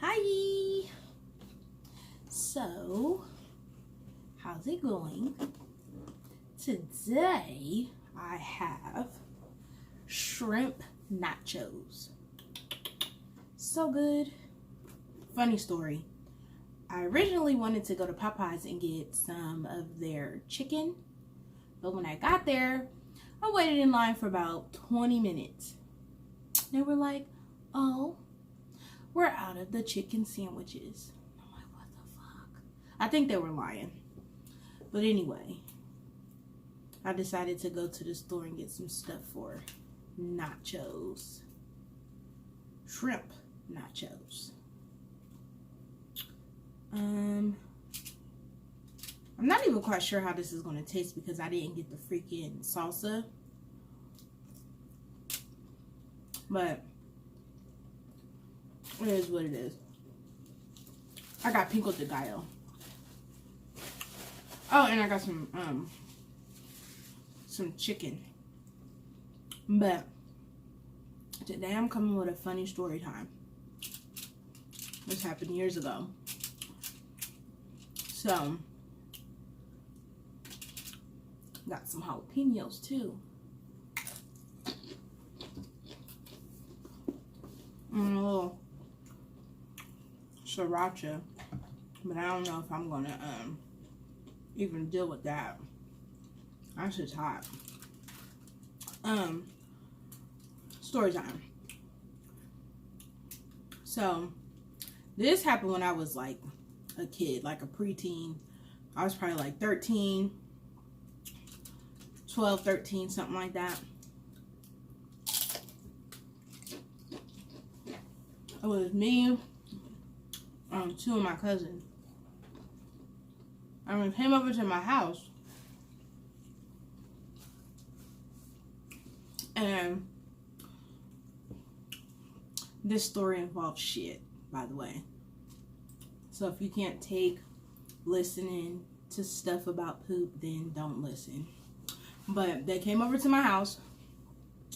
Hi! So, how's it going? Today, I have shrimp nachos. So good. Funny story. I originally wanted to go to Popeyes and get some of their chicken, but when I got there, I waited in line for about 20 minutes. They were like, oh, we're out of the chicken sandwiches. I'm like, what the fuck? I think they were lying. But anyway, I decided to go to the store and get some stuff for nachos. Shrimp nachos. I'm not even quite sure how this is going to taste because I didn't get the freaking salsa. But it is what it is. I got pico de gallo. Oh, and I got some chicken. But today I'm coming with a funny story time. This happened years ago. So, got some jalapenos too. And a little sriracha, but I don't know if I'm gonna even deal with that. That's just hot. Story time. So this happened when I was like a kid, like a preteen. I was probably like 13, 12, 13, something like that. It was me, two of my cousins. I mean, came over to my house, and this story involves shit, by the way. So if you can't take listening to stuff about poop, then don't listen. But they came over to my house,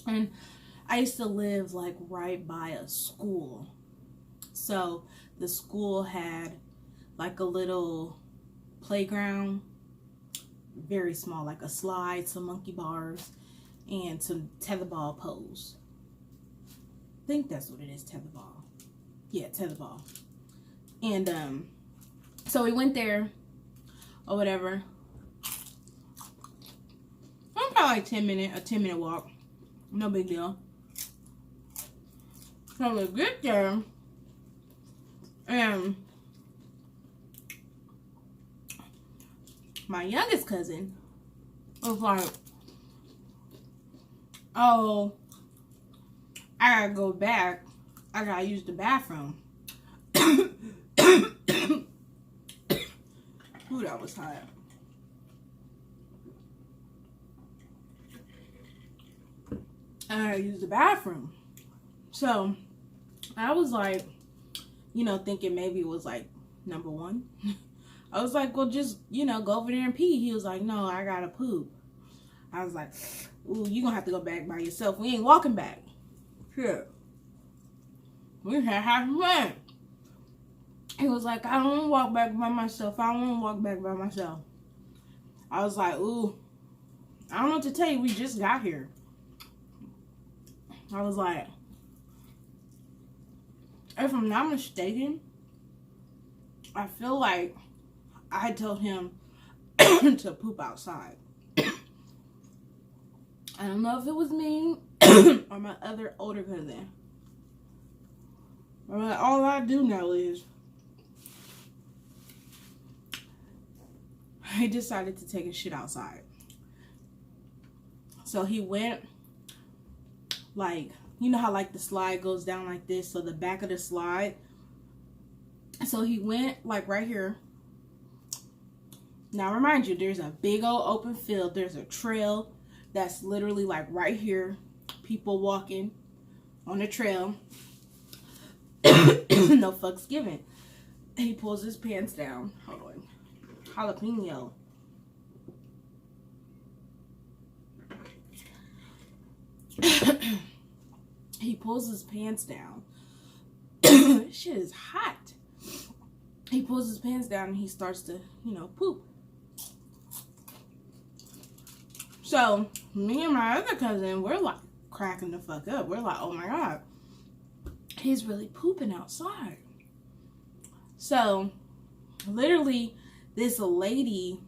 and I used to live like right by a school. So the school had like a little playground, very small, like a slide, some monkey bars, and some tetherball poles. I think that's what it is, tetherball. Yeah, tetherball. And so we went there or whatever. Probably like a 10 minute walk. No big deal. So we get there, and my youngest cousin was like, oh, I gotta go back. I gotta use the bathroom. Ooh, that was hot. I gotta use the bathroom. So I was like, you know, thinking maybe it was like number one. I was like, well, just, you know, go over there and pee. He was like, no, I gotta poop. I was like, ooh, you gonna have to go back by yourself. We ain't walking back. Shit. We had half a man. He was like, I don't want to walk back by myself. I don't want to walk back by myself. I was like, ooh, I don't know what to tell you. We just got here. I was like, if I'm not mistaken, I feel like I told him to poop outside. I don't know if it was me or my other older cousin. But all I do know is he decided to take a shit outside. So he went, like, you know how like the slide goes down like this, so the back of the slide. So he went like right here. Now remind you, there's a big old open field. There's a trail that's literally like right here. People walking on the trail. No fucks given. He pulls his pants down. Hold on. Jalapeno. He pulls his pants down. shit is hot. He pulls his pants down and he starts to, you know, poop. So me and my other cousin, we're like cracking the fuck up. We're like, oh my God, he's really pooping outside. So literally this lady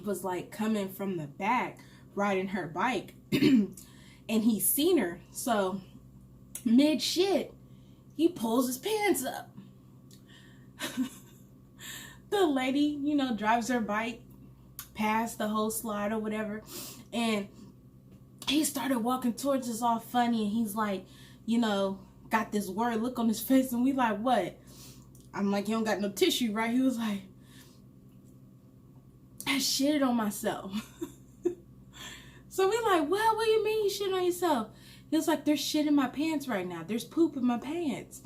was like coming from the back riding her bike and he seen her. So mid shit, he pulls his pants up. The lady, you know, drives her bike past the whole slide or whatever, and he started walking towards us all funny, and he's like, you know, got this worried look on his face, and we like, what? I'm like, you don't got no tissue, right? He was like, I shitted on myself. So we like, well, what do you mean you shit on yourself? He was like, there's shit in my pants right now. There's poop in my pants.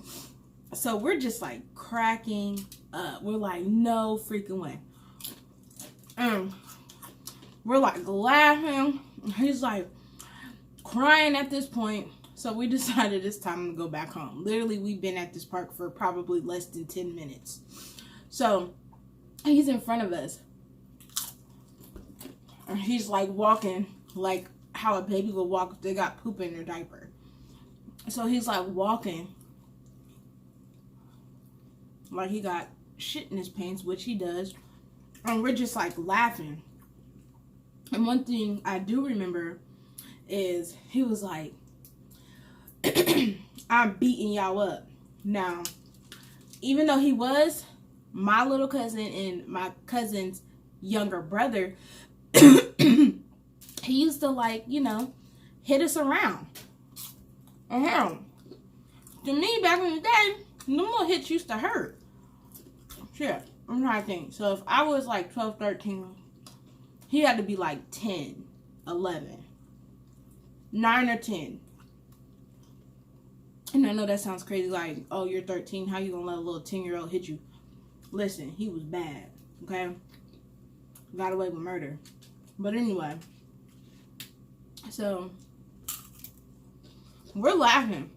So we're just like cracking up. We're like, no freaking way. We're like laughing. He's like crying at this point. So we decided it's time to go back home. Literally, we've been at this park for probably less than 10 minutes. So he's in front of us. And he's like walking like how a baby would walk if they got poop in their diaper. So he's like walking like he got shit in his pants, which he does. And we're just like laughing. And one thing I do remember is he was like, I'm beating y'all up. Now, even though he was my little cousin and my cousin's younger brother, he used to, like, you know, hit us around. And hell, to me, back in the day, no more hits used to hurt. Shit, I'm trying to think. So if I was like 12, 13, he had to be like 10, 11, 9 or 10. And I know that sounds crazy, like, oh, you're 13, how you gonna let a little 10-year-old hit you? Listen, he was bad, okay? Got away with murder. But anyway, so we're laughing.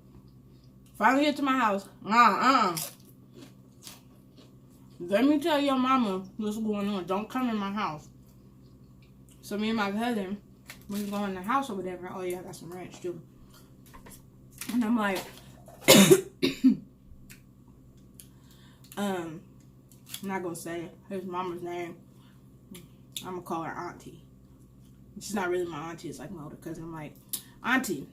Finally get to my house. Let me tell your mama what's going on. Don't come in my house. So me and my cousin, we go in the house or whatever. Oh yeah, I got some ranch too. And I'm like, I'm not gonna say his mama's name. I'm gonna call her Auntie. She's not really my auntie, it's like my older cousin. I'm like, Auntie,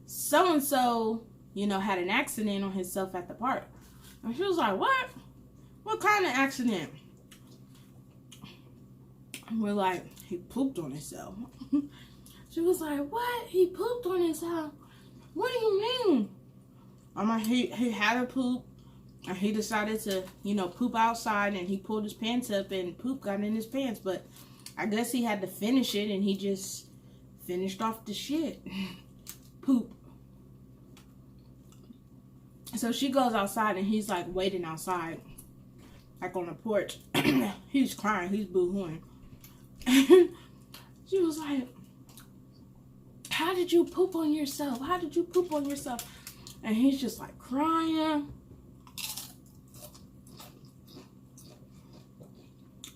so-and-so, you know, had an accident on himself at the park. And she was like, what? What kind of accident? And we're like, he pooped on himself. She was like, what? He pooped on himself? What do you mean? I'm like, he had a poop. And he decided to, you know, poop outside. And he pulled his pants up and poop got in his pants. But I guess he had to finish it. And he just finished off the shit. Poop. So she goes outside and he's like waiting outside. Like on the porch. He's crying. He's boo-hooing. She was like, how did you poop on yourself? How did you poop on yourself? And he's just like crying.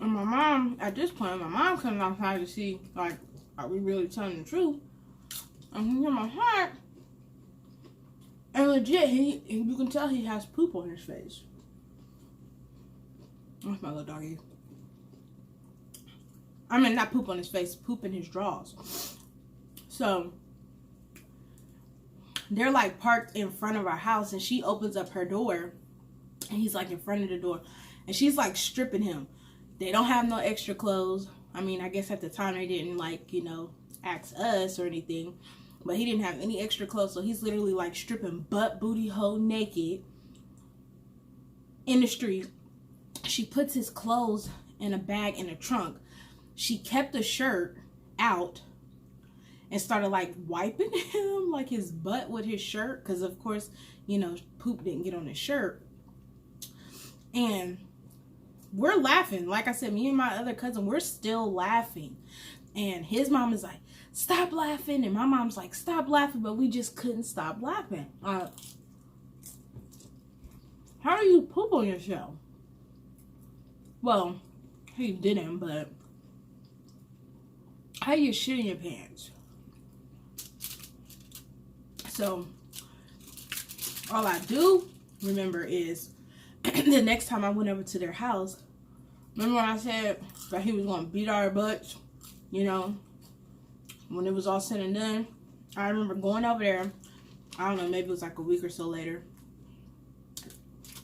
And my mom, at this point, my mom comes outside to see, like, are we really telling the truth? And in my heart, and legit, you can tell he has poop on his face. That's my little doggy. I mean, not poop on his face, poop in his drawers. So, they're like parked in front of our house, and she opens up her door, and he's like in front of the door, and she's like stripping him. They don't have no extra clothes. I mean, I guess at the time they didn't, like, you know, ask us or anything, but he didn't have any extra clothes, so he's literally like stripping butt, booty hole naked in the street. She puts his clothes in a bag in a trunk. She kept the shirt out and started like wiping him, like his butt with his shirt, because of course, you know, poop didn't get on his shirt. And we're laughing. Like I said, me and my other cousin, we're still laughing. And his mom is like, stop laughing. And my mom's like, stop laughing. But we just couldn't stop laughing. how do you poop on yourself? Well, he didn't, but how do you shit in your pants? So, all I do remember is the next time I went over to their house, remember when I said that he was going to beat our butts, you know, when it was all said and done? I remember going over there, I don't know, maybe it was like a week or so later,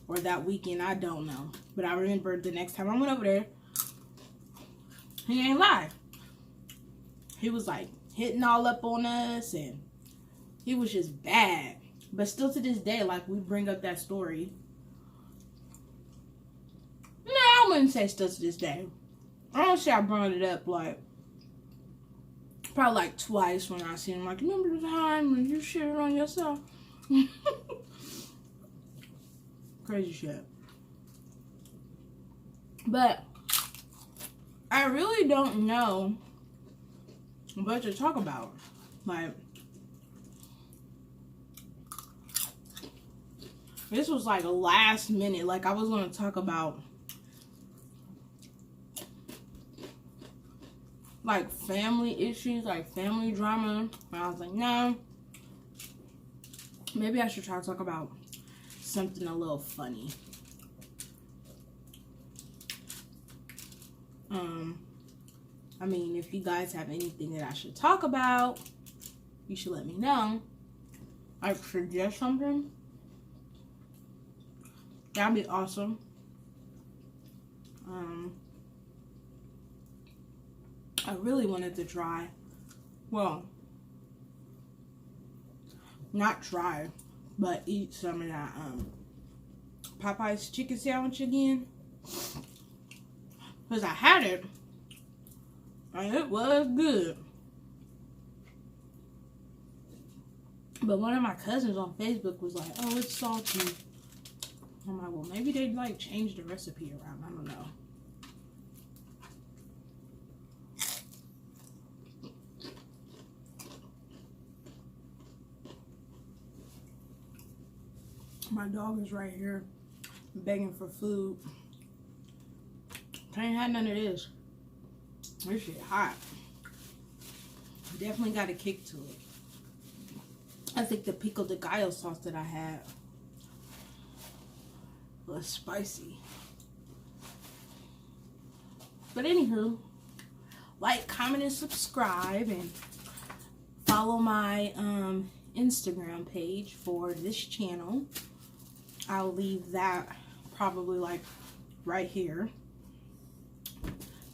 or that weekend, I don't know. But I remember the next time I went over there, he ain't lie. He was like hitting all up on us, and he was just bad. But still to this day, like, we bring up that story. No, I wouldn't say still to this day. I don't say I brought it up, like, probably like twice when I seen him. Like, remember the time when you shitted on yourself? Crazy shit. But I really don't know what to talk about. Like, this was like a last minute. Like, I was going to talk about like family issues, like family drama. And I was like, no. Maybe I should try to talk about something a little funny. I mean, if you guys have anything that I should talk about, you should let me know. Like, suggest something. That'd be awesome. I really wanted to try, well, not try, but eat some of that Popeye's chicken sandwich again. Because I had it, and it was good. But one of my cousins on Facebook was like, oh, it's salty. I'm like, well, maybe they'd like change the recipe around. I don't know. My dog is right here begging for food. Can't have none of this. This shit hot. Definitely got a kick to it. I think the pico de gallo sauce that I had was spicy. But anywho, like, comment, and subscribe, and follow my Instagram page for this channel. I'll leave that probably like right here.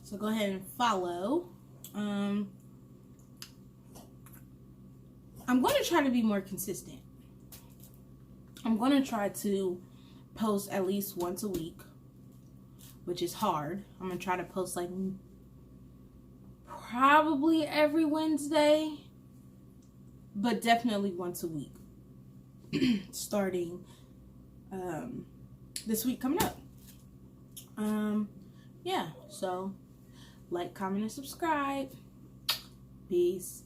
So go ahead and follow. I'm going to try to be more consistent. I'm going to try to post at least once a week, which is hard. I'm going to try to post like probably every Wednesday, but definitely once a week. Starting this week coming up. Yeah, so like, comment, and subscribe. Peace.